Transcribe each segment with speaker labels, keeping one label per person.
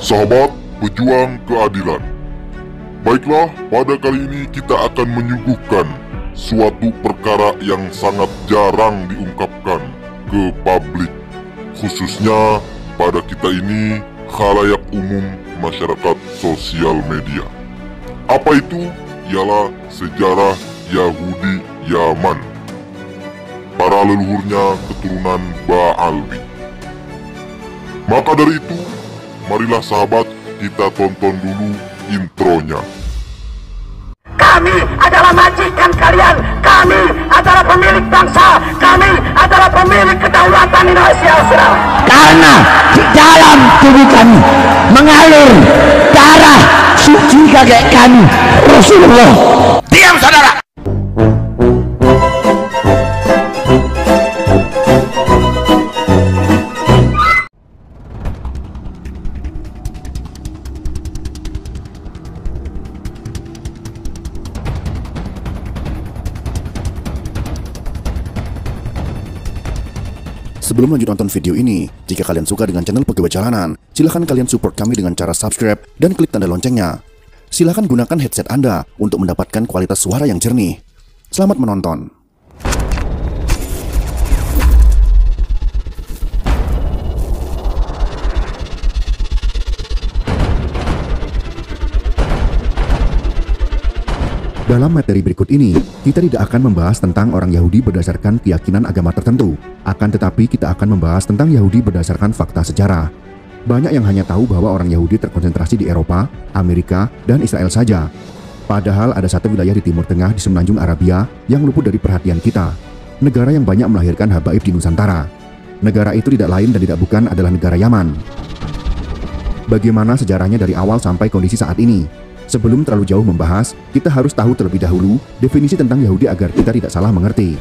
Speaker 1: Sahabat pejuang keadilan. Baiklah, pada kali ini kita akan menyuguhkan suatu perkara yang sangat jarang diungkapkan ke publik, khususnya pada kita ini, khalayak umum masyarakat sosial media. Apa itu? Ialah sejarah Yahudi Yaman. Para leluhurnya keturunan Ba'alwi. Maka dari itu, marilah sahabat kita tonton dulu intronya.
Speaker 2: Kami adalah majikan kalian. Kami adalah pemilik bangsa. Kami adalah pemilik kedaulatan Indonesia, saudara.
Speaker 3: Karena di dalam tubuh kami mengalir darah suci kakek kami, Rasulullah.
Speaker 2: Diam, saudara.
Speaker 4: Sebelum lanjut nonton video ini, jika kalian suka dengan channel Pegawai Jalanan, silahkan kalian support kami dengan cara subscribe dan klik tanda loncengnya. Silahkan gunakan headset Anda untuk mendapatkan kualitas suara yang jernih. Selamat menonton. Dalam materi berikut ini, kita tidak akan membahas tentang orang Yahudi berdasarkan keyakinan agama tertentu. Akan tetapi kita akan membahas tentang Yahudi berdasarkan fakta sejarah. Banyak yang hanya tahu bahwa orang Yahudi terkonsentrasi di Eropa, Amerika, dan Israel saja. Padahal ada satu wilayah di Timur Tengah di semenanjung Arabia yang luput dari perhatian kita. Negara yang banyak melahirkan habaib di Nusantara. Negara itu tidak lain dan tidak bukan adalah negara Yaman. Bagaimana sejarahnya dari awal sampai kondisi saat ini? Sebelum terlalu jauh membahas, kita harus tahu terlebih dahulu definisi tentang Yahudi agar kita tidak salah mengerti.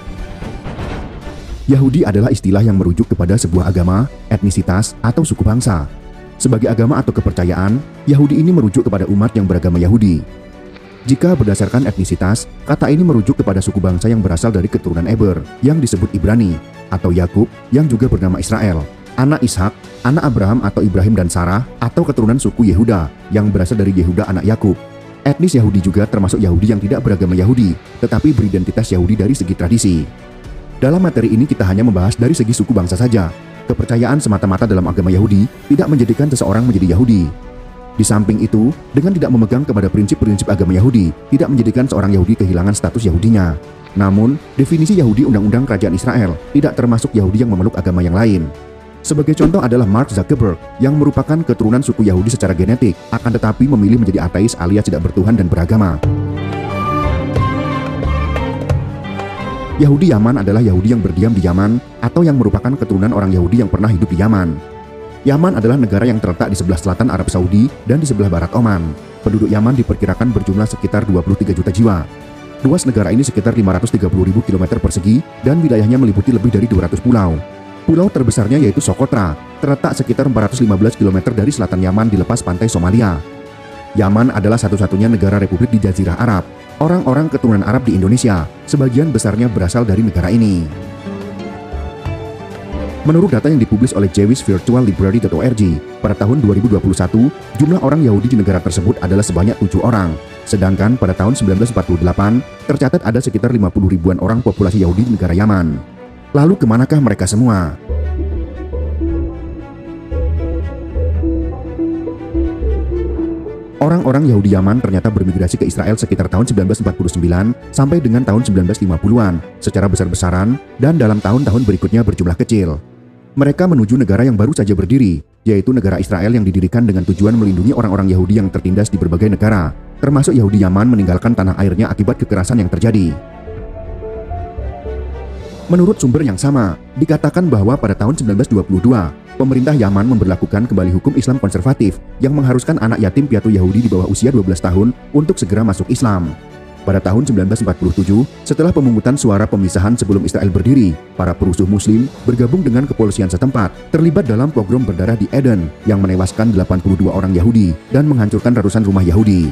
Speaker 4: Yahudi adalah istilah yang merujuk kepada sebuah agama, etnisitas, atau suku bangsa. Sebagai agama atau kepercayaan, Yahudi ini merujuk kepada umat yang beragama Yahudi. Jika berdasarkan etnisitas, kata ini merujuk kepada suku bangsa yang berasal dari keturunan Eber, yang disebut Ibrani, atau Yakub, yang juga bernama Israel. Anak Ishak, anak Abraham atau Ibrahim dan Sarah, atau keturunan suku Yehuda, yang berasal dari Yehuda anak Yakub. Etnis Yahudi juga termasuk Yahudi yang tidak beragama Yahudi, tetapi beridentitas Yahudi dari segi tradisi. Dalam materi ini kita hanya membahas dari segi suku bangsa saja. Kepercayaan semata-mata dalam agama Yahudi tidak menjadikan seseorang menjadi Yahudi. Di samping itu, dengan tidak memegang kepada prinsip-prinsip agama Yahudi, tidak menjadikan seorang Yahudi kehilangan status Yahudinya. Namun, definisi Yahudi Undang-Undang Kerajaan Israel tidak termasuk Yahudi yang memeluk agama yang lain. Sebagai contoh adalah Mark Zuckerberg yang merupakan keturunan suku Yahudi secara genetik, akan tetapi memilih menjadi ateis alias tidak bertuhan dan beragama. Yahudi Yaman adalah Yahudi yang berdiam di Yaman atau yang merupakan keturunan orang Yahudi yang pernah hidup di Yaman. Yaman adalah negara yang terletak di sebelah selatan Arab Saudi dan di sebelah barat Oman. Penduduk Yaman diperkirakan berjumlah sekitar 23 juta jiwa. Luas negara ini sekitar 530.000 km persegi dan wilayahnya meliputi lebih dari 200 pulau. Pulau terbesarnya yaitu Socotra, terletak sekitar 415 km dari selatan Yaman di lepas pantai Somalia. Yaman adalah satu-satunya negara republik di Jazirah Arab. Orang-orang keturunan Arab di Indonesia, sebagian besarnya berasal dari negara ini. Menurut data yang dipublis oleh jewishvirtuallibrary.org, pada tahun 2021, jumlah orang Yahudi di negara tersebut adalah sebanyak 7 orang. Sedangkan pada tahun 1948, tercatat ada sekitar 50 ribuan orang populasi Yahudi di negara Yaman. Lalu kemanakah mereka semua? Orang-orang Yahudi Yaman ternyata bermigrasi ke Israel sekitar tahun 1949 sampai dengan tahun 1950-an secara besar-besaran dan dalam tahun-tahun berikutnya berjumlah kecil. Mereka menuju negara yang baru saja berdiri, yaitu negara Israel yang didirikan dengan tujuan melindungi orang-orang Yahudi yang tertindas di berbagai negara, termasuk Yahudi Yaman meninggalkan tanah airnya akibat kekerasan yang terjadi. Menurut sumber yang sama, dikatakan bahwa pada tahun 1922, pemerintah Yaman memberlakukan kembali hukum Islam konservatif yang mengharuskan anak yatim piatu Yahudi di bawah usia 12 tahun untuk segera masuk Islam. Pada tahun 1947, setelah pemungutan suara pemisahan sebelum Israel berdiri, para perusuh Muslim bergabung dengan kepolisian setempat, terlibat dalam pogrom berdarah di Eden yang menewaskan 82 orang Yahudi dan menghancurkan ratusan rumah Yahudi.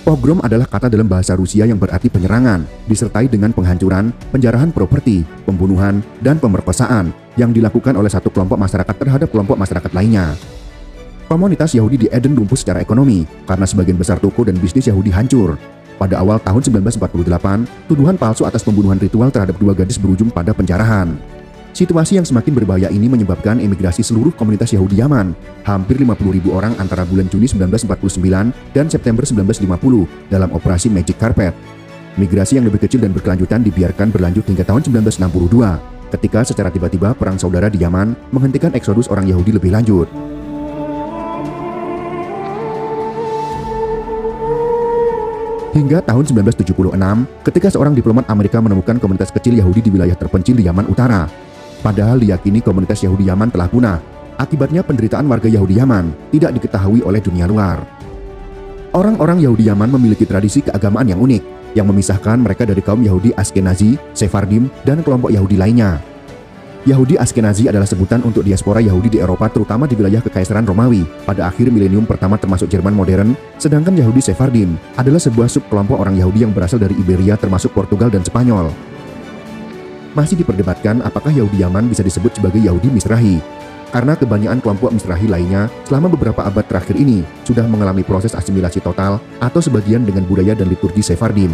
Speaker 4: Pogrom adalah kata dalam bahasa Rusia yang berarti penyerangan, disertai dengan penghancuran, penjarahan properti, pembunuhan, dan pemerkosaan yang dilakukan oleh satu kelompok masyarakat terhadap kelompok masyarakat lainnya. Komunitas Yahudi di Eden lumpuh secara ekonomi karena sebagian besar toko dan bisnis Yahudi hancur. Pada awal tahun 1948, tuduhan palsu atas pembunuhan ritual terhadap 2 gadis berujung pada penjarahan. Situasi yang semakin berbahaya ini menyebabkan emigrasi seluruh komunitas Yahudi Yaman, hampir 50.000 orang antara bulan Juni 1949 dan September 1950 dalam operasi Magic Carpet. Migrasi yang lebih kecil dan berkelanjutan dibiarkan berlanjut hingga tahun 1962, ketika secara tiba-tiba perang saudara di Yaman menghentikan eksodus orang Yahudi lebih lanjut. Hingga tahun 1976, ketika seorang diplomat Amerika menemukan komunitas kecil Yahudi di wilayah terpencil di Yaman Utara. Padahal diyakini komunitas Yahudi Yaman telah punah. Akibatnya penderitaan warga Yahudi Yaman tidak diketahui oleh dunia luar. Orang-orang Yahudi Yaman memiliki tradisi keagamaan yang unik, yang memisahkan mereka dari kaum Yahudi Askenazi, Sephardim, dan kelompok Yahudi lainnya. Yahudi Askenazi adalah sebutan untuk diaspora Yahudi di Eropa terutama di wilayah Kekaisaran Romawi pada akhir milenium pertama termasuk Jerman modern, sedangkan Yahudi Sephardim adalah sebuah subkelompok orang Yahudi yang berasal dari Iberia termasuk Portugal dan Spanyol. Masih diperdebatkan apakah Yahudi Yaman bisa disebut sebagai Yahudi Mizrahi, karena kebanyakan kelompok Mizrahi lainnya selama beberapa abad terakhir ini sudah mengalami proses asimilasi total atau sebagian dengan budaya dan liturgi Sephardim.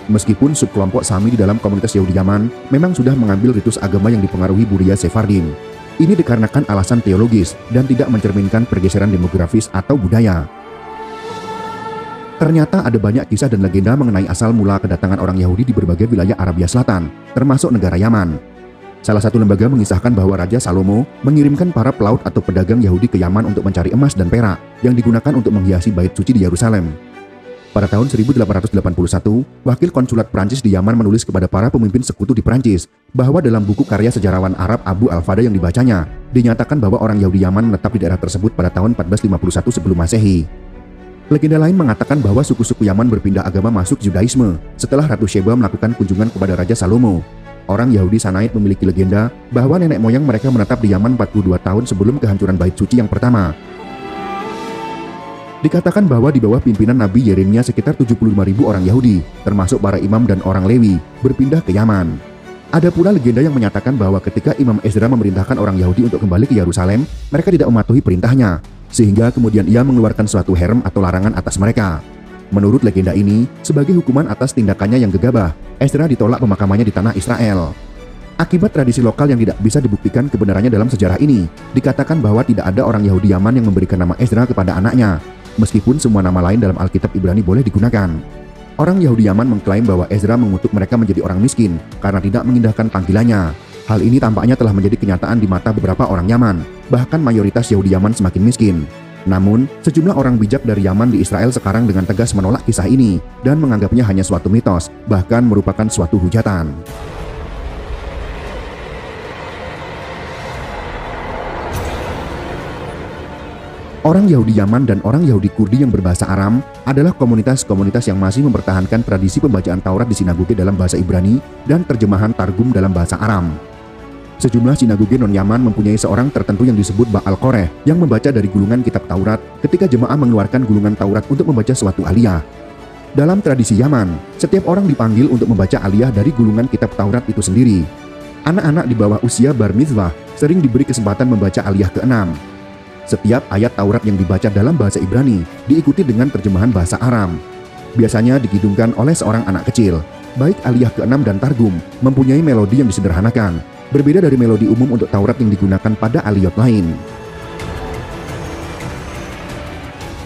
Speaker 4: Meskipun subkelompok Sami di dalam komunitas Yahudi Yaman memang sudah mengambil ritus agama yang dipengaruhi budaya Sephardim. Ini dikarenakan alasan teologis dan tidak mencerminkan pergeseran demografis atau budaya. Ternyata ada banyak kisah dan legenda mengenai asal mula kedatangan orang Yahudi di berbagai wilayah Arabia Selatan, termasuk negara Yaman. Salah satu lembaga mengisahkan bahwa Raja Salomo mengirimkan para pelaut atau pedagang Yahudi ke Yaman untuk mencari emas dan perak yang digunakan untuk menghiasi bait suci di Yerusalem. Pada tahun 1881, wakil konsulat Prancis di Yaman menulis kepada para pemimpin sekutu di Prancis bahwa dalam buku karya sejarawan Arab Abu Al-Fada yang dibacanya, dinyatakan bahwa orang Yahudi Yaman menetap di daerah tersebut pada tahun 1451 sebelum Masehi. Legenda lain mengatakan bahwa suku-suku Yaman berpindah agama masuk Judaisme setelah Ratu Sheba melakukan kunjungan kepada Raja Salomo. Orang Yahudi Sanaid memiliki legenda bahwa nenek moyang mereka menetap di Yaman 42 tahun sebelum kehancuran bait suci yang pertama. Dikatakan bahwa di bawah pimpinan Nabi Yeremia sekitar 75.000 orang Yahudi, termasuk para imam dan orang Lewi, berpindah ke Yaman. Ada pula legenda yang menyatakan bahwa ketika Imam Ezra memerintahkan orang Yahudi untuk kembali ke Yerusalem, mereka tidak mematuhi perintahnya, sehingga kemudian ia mengeluarkan suatu herem atau larangan atas mereka. Menurut legenda ini, sebagai hukuman atas tindakannya yang gegabah, Ezra ditolak pemakamannya di tanah Israel. Akibat tradisi lokal yang tidak bisa dibuktikan kebenarannya dalam sejarah ini, dikatakan bahwa tidak ada orang Yahudi Yaman yang memberikan nama Ezra kepada anaknya, meskipun semua nama lain dalam Alkitab Ibrani boleh digunakan. Orang Yahudi Yaman mengklaim bahwa Ezra mengutuk mereka menjadi orang miskin karena tidak mengindahkan panggilannya. Hal ini tampaknya telah menjadi kenyataan di mata beberapa orang Yaman, bahkan mayoritas Yahudi Yaman semakin miskin. Namun, sejumlah orang bijak dari Yaman di Israel sekarang dengan tegas menolak kisah ini dan menganggapnya hanya suatu mitos, bahkan merupakan suatu hujatan. Orang Yahudi Yaman dan orang Yahudi Kurdi yang berbahasa Aram adalah komunitas-komunitas yang masih mempertahankan tradisi pembacaan Taurat di sinagoge dalam bahasa Ibrani dan terjemahan Targum dalam bahasa Aram. Sejumlah sinagoge non-Yaman mempunyai seorang tertentu yang disebut Baal Koreh yang membaca dari gulungan kitab Taurat ketika jemaah mengeluarkan gulungan Taurat untuk membaca suatu aliyah. Dalam tradisi Yaman, setiap orang dipanggil untuk membaca aliyah dari gulungan kitab Taurat itu sendiri. Anak-anak di bawah usia bar mitzvah sering diberi kesempatan membaca aliyah ke-6. Setiap ayat Taurat yang dibaca dalam bahasa Ibrani diikuti dengan terjemahan bahasa Aram. Biasanya digidungkan oleh seorang anak kecil. Baik aliyah ke-6 dan Targum mempunyai melodi yang disederhanakan, berbeda dari melodi umum untuk Taurat yang digunakan pada aliyot lain.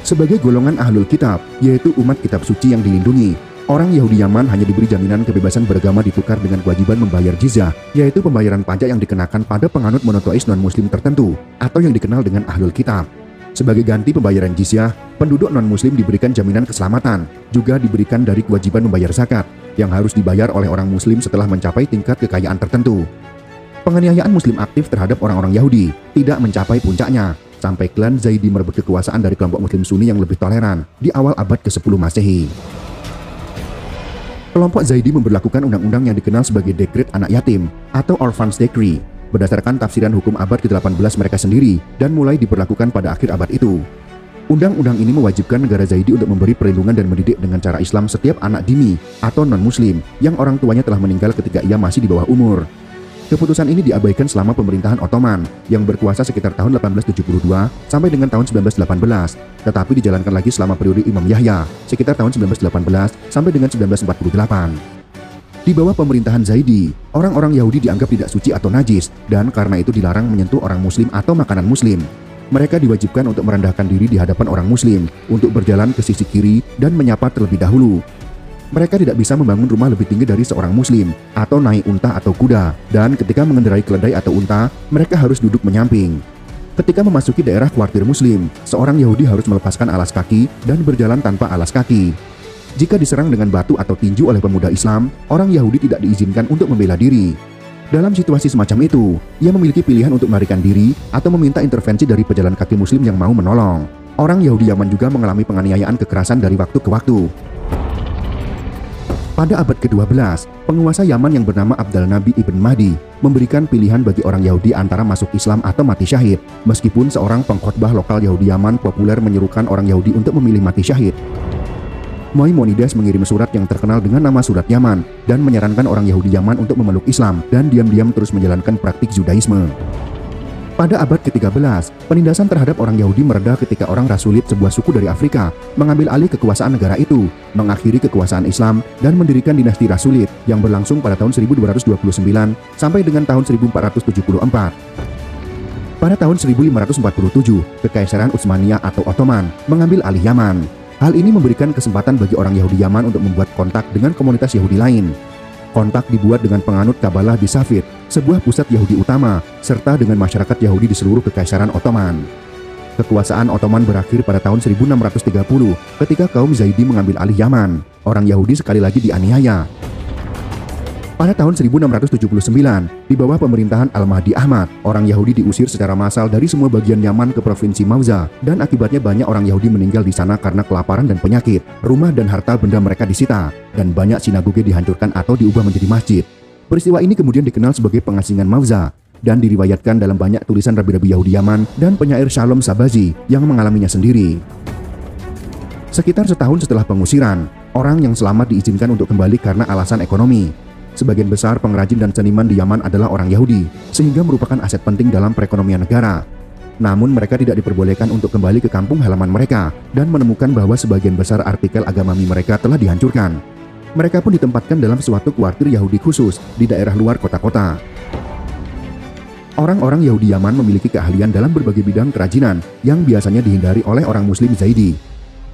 Speaker 4: Sebagai golongan Ahlul Kitab, yaitu umat kitab suci yang dilindungi, orang Yahudi Yaman hanya diberi jaminan kebebasan beragama ditukar dengan kewajiban membayar jizyah, yaitu pembayaran pajak yang dikenakan pada penganut monoteis non-muslim tertentu, atau yang dikenal dengan Ahlul Kitab. Sebagai ganti pembayaran jizyah, penduduk non-muslim diberikan jaminan keselamatan, juga diberikan dari kewajiban membayar zakat, yang harus dibayar oleh orang muslim setelah mencapai tingkat kekayaan tertentu. Penganiayaan muslim aktif terhadap orang-orang Yahudi tidak mencapai puncaknya, sampai klan Zaidi merebut kekuasaan dari kelompok muslim Sunni yang lebih toleran di awal abad ke-10 Masehi. Kelompok Zaidi memberlakukan undang-undang yang dikenal sebagai Dekret Anak Yatim atau Orphans Decree berdasarkan tafsiran hukum abad ke-18 mereka sendiri dan mulai diberlakukan pada akhir abad itu. Undang-undang ini mewajibkan negara Zaidi untuk memberi perlindungan dan mendidik dengan cara Islam setiap anak dhimmi atau non-muslim yang orang tuanya telah meninggal ketika ia masih di bawah umur. Keputusan ini diabaikan selama pemerintahan Ottoman yang berkuasa sekitar tahun 1872 sampai dengan tahun 1918, tetapi dijalankan lagi selama periode Imam Yahya sekitar tahun 1918 sampai dengan 1948. Di bawah pemerintahan Zaidi, orang-orang Yahudi dianggap tidak suci atau najis dan karena itu dilarang menyentuh orang muslim atau makanan muslim. Mereka diwajibkan untuk merendahkan diri di hadapan orang muslim, untuk berjalan ke sisi kiri dan menyapa terlebih dahulu. Mereka tidak bisa membangun rumah lebih tinggi dari seorang muslim, atau naik unta atau kuda, dan ketika mengendarai keledai atau unta, mereka harus duduk menyamping. Ketika memasuki daerah kuartir muslim, seorang Yahudi harus melepaskan alas kaki dan berjalan tanpa alas kaki. Jika diserang dengan batu atau tinju oleh pemuda Islam, orang Yahudi tidak diizinkan untuk membela diri. Dalam situasi semacam itu, ia memiliki pilihan untuk melarikan diri atau meminta intervensi dari pejalan kaki muslim yang mau menolong. Orang Yahudi Yaman juga mengalami penganiayaan kekerasan dari waktu ke waktu. Pada abad ke-12, penguasa Yaman yang bernama Abdal Nabi Ibn Mahdi memberikan pilihan bagi orang Yahudi antara masuk Islam atau mati syahid, meskipun seorang pengkhotbah lokal Yahudi Yaman populer menyerukan orang Yahudi untuk memilih mati syahid. Maimonides mengirim surat yang terkenal dengan nama Surat Yaman dan menyarankan orang Yahudi Yaman untuk memeluk Islam dan diam-diam terus menjalankan praktik Judaisme. Pada abad ke-13, penindasan terhadap orang Yahudi mereda ketika orang Rasulid, sebuah suku dari Afrika, mengambil alih kekuasaan negara itu, mengakhiri kekuasaan Islam, dan mendirikan dinasti Rasulid yang berlangsung pada tahun 1229 sampai dengan tahun 1474. Pada tahun 1547, Kekaisaran Utsmaniyah atau Ottoman mengambil alih Yaman. Hal ini memberikan kesempatan bagi orang Yahudi Yaman untuk membuat kontak dengan komunitas Yahudi lain. Kontak dibuat dengan penganut Kabalah di Safed, sebuah pusat Yahudi utama, serta dengan masyarakat Yahudi di seluruh Kekaisaran Ottoman. Kekuasaan Ottoman berakhir pada tahun 1630 ketika kaum Zaidi mengambil alih Yaman. Orang Yahudi sekali lagi dianiaya. Pada tahun 1679, di bawah pemerintahan Al-Mahdi Ahmad, orang Yahudi diusir secara massal dari semua bagian Yaman ke provinsi Mauza, dan akibatnya banyak orang Yahudi meninggal di sana karena kelaparan dan penyakit. Rumah dan harta benda mereka disita, dan banyak sinagoge dihancurkan atau diubah menjadi masjid. Peristiwa ini kemudian dikenal sebagai pengasingan Mauza, dan diriwayatkan dalam banyak tulisan rabi-rabi Yahudi Yaman dan penyair Shalom Sabazi yang mengalaminya sendiri. Sekitar setahun setelah pengusiran, orang yang selamat diizinkan untuk kembali karena alasan ekonomi. Sebagian besar pengrajin dan seniman di Yaman adalah orang Yahudi, sehingga merupakan aset penting dalam perekonomian negara. Namun mereka tidak diperbolehkan untuk kembali ke kampung halaman mereka dan menemukan bahwa sebagian besar artikel agami mereka telah dihancurkan. Mereka pun ditempatkan dalam suatu kuartir Yahudi khusus di daerah luar kota-kota. Orang-orang Yahudi Yaman memiliki keahlian dalam berbagai bidang kerajinan yang biasanya dihindari oleh orang Muslim Zaidi.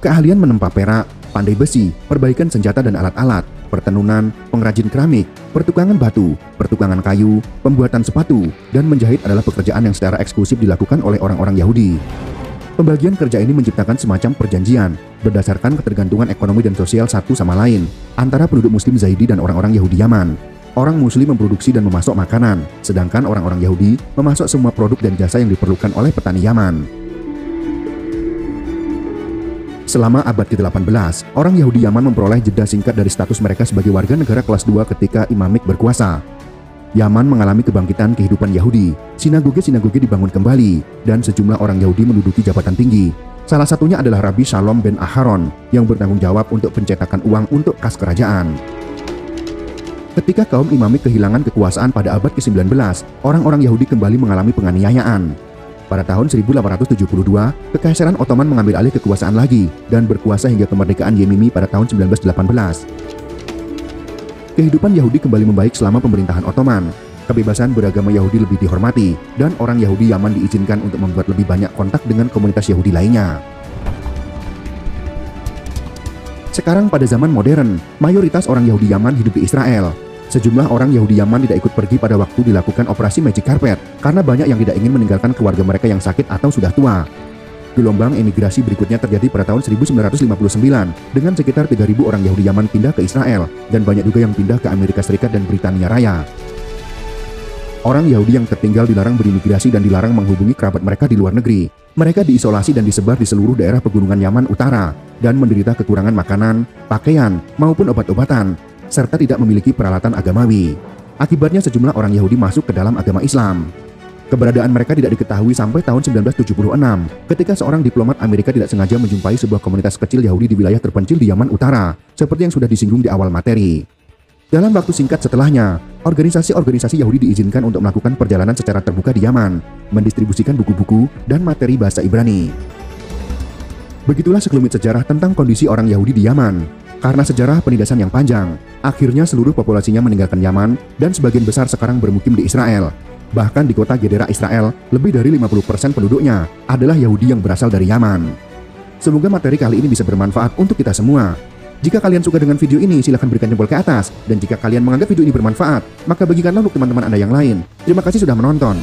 Speaker 4: Keahlian menempa perak, pandai besi, perbaikan senjata dan alat-alat, pertenunan, pengrajin keramik, pertukangan batu, pertukangan kayu, pembuatan sepatu, dan menjahit adalah pekerjaan yang secara eksklusif dilakukan oleh orang-orang Yahudi. Pembagian kerja ini menciptakan semacam perjanjian berdasarkan ketergantungan ekonomi dan sosial satu sama lain antara penduduk Muslim Zaidi dan orang-orang Yahudi Yaman. Orang Muslim memproduksi dan memasok makanan, sedangkan orang-orang Yahudi memasok semua produk dan jasa yang diperlukan oleh petani Yaman. Selama abad ke-18, orang Yahudi Yaman memperoleh jeda singkat dari status mereka sebagai warga negara kelas 2 ketika Imamik berkuasa. Yaman mengalami kebangkitan kehidupan Yahudi, sinagoge-sinagoge dibangun kembali, dan sejumlah orang Yahudi menduduki jabatan tinggi. Salah satunya adalah Rabbi Shalom ben Aharon yang bertanggung jawab untuk pencetakan uang untuk kas kerajaan. Ketika kaum Imamik kehilangan kekuasaan pada abad ke-19, orang-orang Yahudi kembali mengalami penganiayaan. Pada tahun 1872, Kekaisaran Ottoman mengambil alih kekuasaan lagi dan berkuasa hingga kemerdekaan Yemeni pada tahun 1918. Kehidupan Yahudi kembali membaik selama pemerintahan Ottoman. Kebebasan beragama Yahudi lebih dihormati dan orang Yahudi Yaman diizinkan untuk membuat lebih banyak kontak dengan komunitas Yahudi lainnya. Sekarang pada zaman modern, mayoritas orang Yahudi Yaman hidup di Israel. Sejumlah orang Yahudi Yaman tidak ikut pergi pada waktu dilakukan operasi Magic Carpet karena banyak yang tidak ingin meninggalkan keluarga mereka yang sakit atau sudah tua. Gelombang emigrasi berikutnya terjadi pada tahun 1959 dengan sekitar 3.000 orang Yahudi Yaman pindah ke Israel dan banyak juga yang pindah ke Amerika Serikat dan Britania Raya. Orang Yahudi yang tertinggal dilarang berimigrasi dan dilarang menghubungi kerabat mereka di luar negeri. Mereka diisolasi dan disebar di seluruh daerah pegunungan Yaman Utara dan menderita kekurangan makanan, pakaian, maupun obat-obatan, serta tidak memiliki peralatan agamawi. Akibatnya sejumlah orang Yahudi masuk ke dalam agama Islam. Keberadaan mereka tidak diketahui sampai tahun 1976, ketika seorang diplomat Amerika tidak sengaja menjumpai sebuah komunitas kecil Yahudi di wilayah terpencil di Yaman Utara, seperti yang sudah disinggung di awal materi. Dalam waktu singkat setelahnya, organisasi-organisasi Yahudi diizinkan untuk melakukan perjalanan secara terbuka di Yaman, mendistribusikan buku-buku dan materi bahasa Ibrani. Begitulah sekelumit sejarah tentang kondisi orang Yahudi di Yaman. Karena sejarah penindasan yang panjang, akhirnya seluruh populasinya meninggalkan Yaman dan sebagian besar sekarang bermukim di Israel. Bahkan di kota Gedera Israel, lebih dari 50% penduduknya adalah Yahudi yang berasal dari Yaman. Semoga materi kali ini bisa bermanfaat untuk kita semua. Jika kalian suka dengan video ini, silahkan berikan jempol ke atas. Dan jika kalian menganggap video ini bermanfaat, maka bagikanlah untuk teman-teman Anda yang lain. Terima kasih sudah menonton.